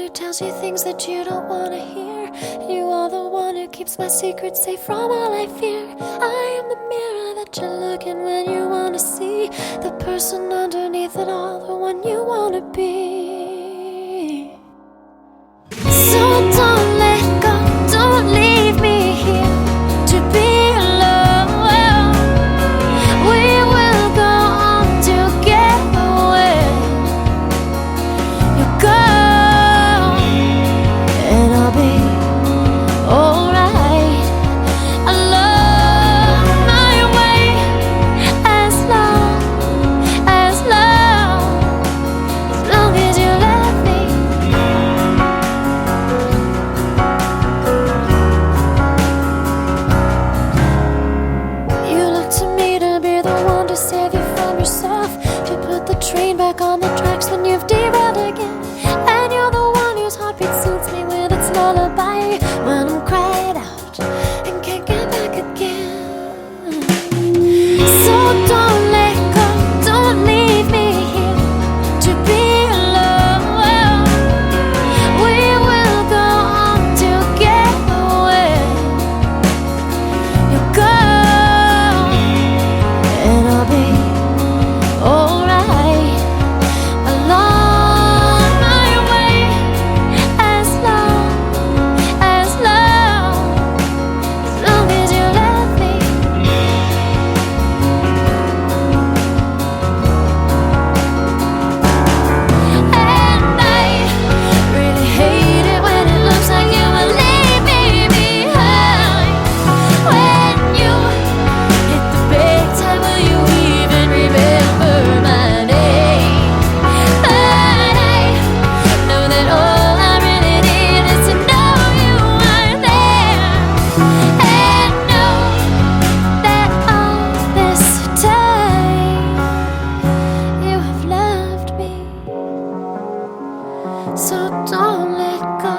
who tells you things that you don't want to hear. You are the one who keeps my secrets safe from all I fear. I am the mirror that you look in when you want to see the person underneath it all, the one you want to be. So don't let go, don't leave me here to be alone. We will go on together when you go, and I'll be alright. Along my way, as long as you love me. You look to me to be the one to save you from yourself, to put the train back on the tracks when you've derailed again. And you're the one whose heartbeat soothes me with its lullaby when I'm cried out and can't get back again. So don't let go, don't leave me here to be alone. We will go on together when you go, and I'll be alright. Along my way, as long as you love me. And I really hate it when it looks like you will leave me behind. When you hit the big time, will you even remember my name? But I know that all I really need is to know you are there, and know that all this time you have loved me. So don't let go.